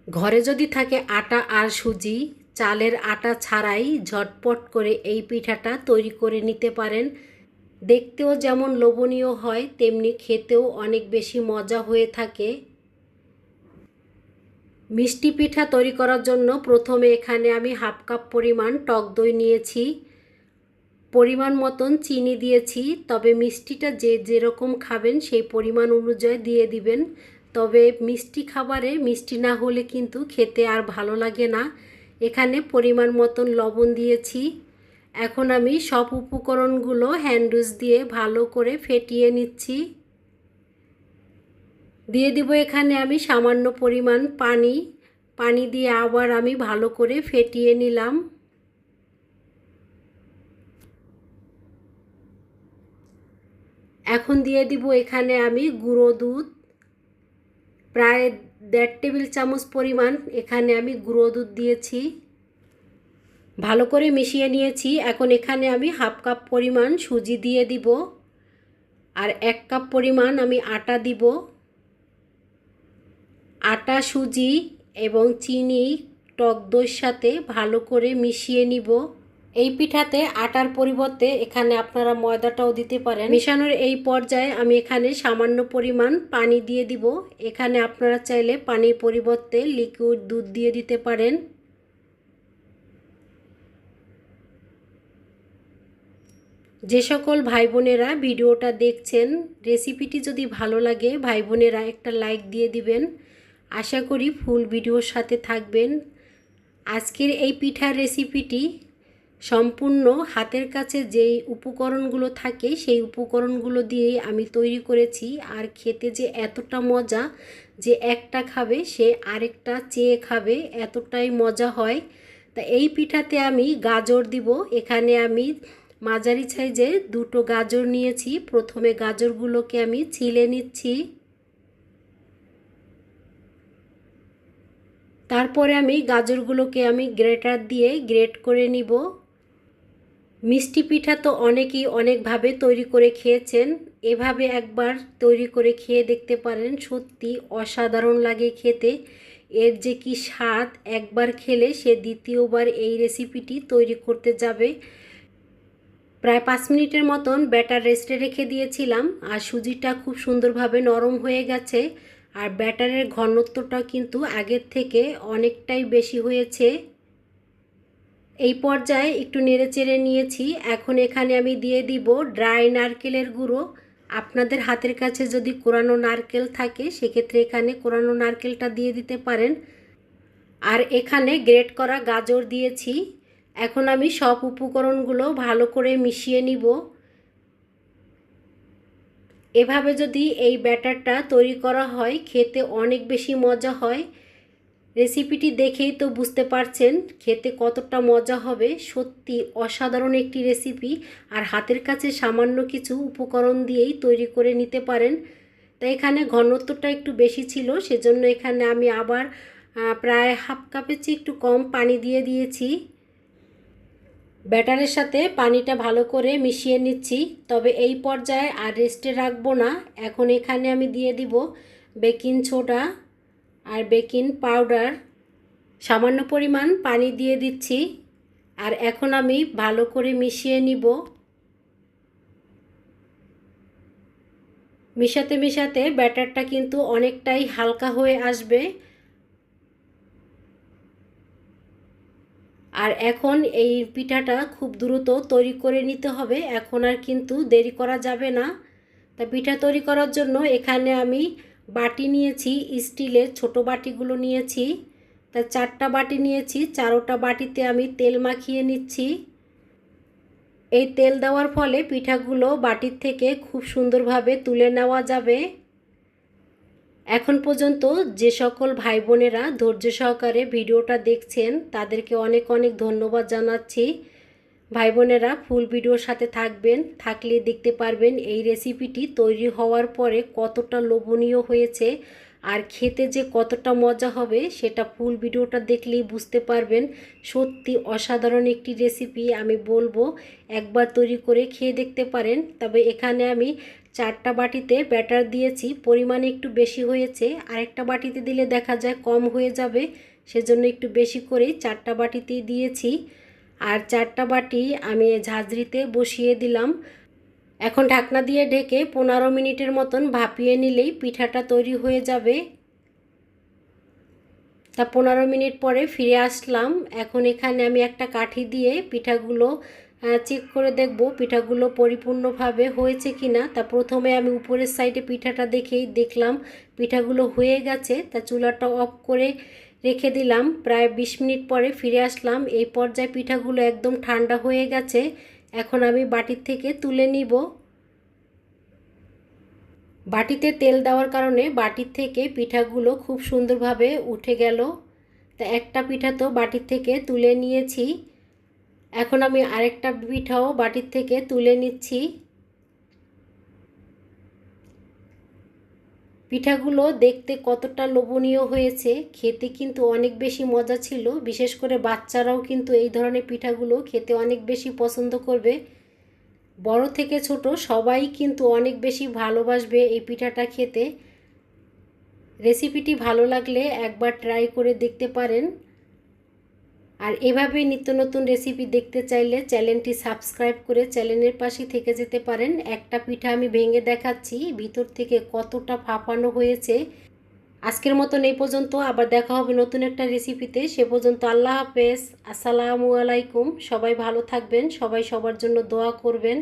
ঘরে যদি থাকে আটা আর সুজি, চালের আটা ছাড়াই ঝটপট করে এই পিঠাটা তৈরি করে নিতে পারেন। দেখতেও যেমন লোভনীয় হয়, তেমনি খেতেও অনেক বেশি মজা হয়ে থাকে। মিষ্টি পিঠা তৈরি করার জন্য প্রথমে এখানে আমি হাফ কাপ পরিমাণ টক দই নিয়েছি, পরিমাণ মতন চিনি দিয়েছি। তবে মিষ্টিটা যে যেরকম খাবেন সেই পরিমাণ অনুযায়ী দিয়ে দিবেন। তবে মিষ্টি খাবারে মিষ্টি না হলে কিন্তু খেতে আর ভালো লাগে না। এখানে পরিমাণ মতন লবণ দিয়েছি। এখন আমি সব উপকরণগুলো হ্যান্ড উইচ দিয়ে ভালো করে ফেটিয়ে নিচ্ছি। দিয়ে দিব এখানে আমি সামান্য পরিমাণ পানি দিয়ে আবার আমি ভালো করে ফেটিয়ে নিলাম। এখন দিয়ে দিব এখানে আমি গুঁড়ো দুধ, প্রায় 1.5 টেবিল চামচ পরিমাণ এখানে আমি গুঁড়ো দুধ দিয়েছি। ভালো করে মিশিয়ে নিয়েছি। এখন এখানে আমি হাফ কাপ পরিমাণ সুজি দিয়ে দিব আর 1 কাপ পরিমাণ আমি আটা দিব। আটা, সুজি এবং চিনি টক দইয়ের সাথে ভালো করে মিশিয়ে নিব। এই পিঠাতে আটার পরিবর্তে এখানে আপনারা ময়দাটাও দিতে পারেন। মেশানোর এই পর্যায়ে আমি এখানে সামান্য পরিমাণ পানি দিয়ে দিব। এখানে আপনারা চাইলে পানির পরিবর্তে লিকুইড দুধ দিয়ে দিতে পারেন। যে সকল ভাই বোনেরা ভিডিওটা দেখছেন, রেসিপিটি যদি ভালো লাগে ভাই বোনেরা একটা লাইক দিয়ে দিবেন। আশা করি ফুল ভিডিওর সাথে থাকবেন। আজকের এই পিঠার রেসিপিটি সম্পূর্ণ হাতের কাছে যেই উপকরণগুলো থাকে সেই উপকরণগুলো দিয়েই আমি তৈরি করেছি। আর খেতে যে এতটা মজা, যে একটা খাবে সে আরেকটা চেয়ে খাবে, এতটাই মজা হয়। তা এই পিঠাতে আমি গাজর দিব। এখানে আমি মাঝারি সাইজের 2টো গাজর নিয়েছি। প্রথমে গাজরগুলোকে আমি ছিলে নিচ্ছি। তারপরে আমি গাজরগুলোকে আমি গ্রেটার দিয়ে গ্রেট করে নিব। মিষ্টি পিঠা তো অনেকেই অনেকভাবে তৈরি করে খেয়েছেন। এভাবে একবার তৈরি করে খেয়ে দেখতে পারেন, সত্যি অসাধারণ লাগে খেতে। এর যে কি স্বাদ, একবার খেলে সে দ্বিতীয়বার এই রেসিপিটি তৈরি করতে যাবে। প্রায় 5 মিনিটের মতন ব্যাটার রেস্টে রেখে দিয়েছিলাম আর সুজিটা খুব সুন্দরভাবে নরম হয়ে গেছে। আর ব্যাটারের ঘনত্বটা কিন্তু আগের থেকে অনেকটাই বেশি হয়েছে। এই পর্যায়ে একটু নেড়েচেড়ে নিয়েছি। এখন এখানে আমি দিয়ে দিব ড্রাই নারকেলের গুঁড়ো। আপনাদের হাতের কাছে যদি কোরানো নারকেল থাকে সেক্ষেত্রে এখানে কোরানো নারকেলটা দিয়ে দিতে পারেন। আর এখানে গ্রেট করা গাজর দিয়েছি। এখন আমি সব উপকরণগুলো ভালো করে মিশিয়ে নিব। এভাবে যদি এই ব্যাটারটা তৈরি করা হয় খেতে অনেক বেশি মজা হয়। রেসিপিটি দেখেই তো বুঝতে পারছেন খেতে কতটা মজা হবে। সত্যি অসাধারণ একটি রেসিপি। আর হাতের কাছে সামান্য কিছু উপকরণ দিয়েই তৈরি করে নিতে পারেন। তাই এখানে ঘনত্বটা একটু বেশি ছিল, সেজন্য এখানে আমি আবার প্রায় হাফ কাপের চেয়ে একটু কম পানি দিয়ে দিয়েছি। ব্যাটারের সাথে পানিটা ভালো করে মিশিয়ে নিচ্ছি। তবে এই পর্যায়ে আর রেস্টে রাখবো না। এখন এখানে আমি দিয়ে দিব বেকিং সোডা আর বেকিং পাউডার। সামান্য পরিমাণ পানি দিয়ে দিচ্ছি। আর এখন আমি ভালো করে মিশিয়ে নিব। মিশাতে মিশাতে ব্যাটারটা কিন্তু অনেকটাই হালকা হয়ে আসবে। আর এখন এই পিঠাটা খুব দ্রুত তৈরি করে নিতে হবে। এখন আর কিন্তু দেরি করা যাবে না। তা পিঠা তৈরি করার জন্য এখানে আমি বাটি নিয়েছি, স্টিলের ছোট বাটিগুলো নিয়েছি। তা 4টা বাটি নিয়েছি। 4টা বাটিতে আমি তেল মাখিয়ে নিচ্ছি। এই তেল দেওয়ার ফলে পিঠাগুলো বাটির থেকে খুব সুন্দরভাবে তুলে নেওয়া যাবে। এখন পর্যন্ত যে সকল ভাই বোনেরা ধৈর্য সহকারে ভিডিওটা দেখছেন তাদেরকে অনেক অনেক ধন্যবাদ জানাচ্ছি। ভাই বোনেরা ফুল ভিডিওর সাথে থাকবেন, থাকলে দেখতে পারবেন এই রেসিপিটি তৈরি হওয়ার পরে কতটা লোভনীয় হয়েছে। আর খেতে যে কতটা মজা হবে সেটা ফুল ভিডিওটা দেখলেই বুঝতে পারবেন। সত্যি অসাধারণ একটি রেসিপি। আমি বলবো একবার তৈরি করে খেয়ে দেখতে পারেন। তবে এখানে আমি 4টা বাটিতে ব্যাটার দিয়েছি, পরিমাণ একটু বেশি হয়েছে। আরেকটা বাটিতে দিলে দেখা যায় কম হয়ে যাবে, সেজন্য একটু বেশি করে 4টা বাটিতেই দিয়েছি। আর 4টা বাটি আমি ঝাঁঝরিতে বসিয়ে দিলাম। এখন ঢাকনা দিয়ে ঢেকে 15 মিনিটের মতন ভাপিয়ে নিলেই পিঠাটা তৈরি হয়ে যাবে। তা 15 মিনিট পরে ফিরে আসলাম। এখন এখানে আমি একটা কাঠি দিয়ে পিঠাগুলো চেক করে দেখব পিঠাগুলো পরিপূর্ণভাবে হয়েছে কিনা। তা প্রথমে আমি উপরের সাইডে পিঠাটা দেখলাম পিঠাগুলো হয়ে গেছে। তা চুলাটা অফ করে রেখে দিলাম। প্রায় 20 মিনিট পরে ফিরে আসলাম। এই পর্যায়ে পিঠাগুলো একদম ঠান্ডা হয়ে গেছে। এখন আমি বাটির থেকে তুলে নিব। বাটিতে তেল দেওয়ার কারণে বাটির থেকে পিঠাগুলো খুব সুন্দরভাবে উঠে গেল। তা একটা পিঠা তো বাটির থেকে তুলে নিয়েছি। এখন আমি আরেকটা পিঠাও বাটির থেকে তুলে নিচ্ছি। পিঠাগুলো দেখতে কতটা লোভনীয় হয়েছে, খেতে কিন্তু অনেক বেশি মজা ছিল। বিশেষ করে বাচ্চারাও কিন্তু এই ধরনের পিঠাগুলো খেতে অনেক বেশি পছন্দ করবে। বড় থেকে ছোট সবাই কিন্তু অনেক বেশি ভালোবাসবে এই পিঠাটা খেতে। রেসিপিটি ভালো লাগলে একবার ট্রাই করে দেখতে পারেন। আর এভাবে নিত্য নতুন রেসিপি দেখতে চাইলে চ্যানেলটি সাবস্ক্রাইব করে চ্যানেলের পাশে থেকে যেতে পারেন। একটা পিঠা আমি ভেঙে দেখাচ্ছি ভিতর থেকে কতটা ফাঁপানো হয়েছে। আজকের মতন এই পর্যন্ত, আবার দেখা হবে নতুন একটা রেসিপিতে। সে পর্যন্ত আল্লাহ হাফেজ, আসসালামু আলাইকুম। সবাই ভালো থাকবেন, সবাই সবার জন্য দোয়া করবেন।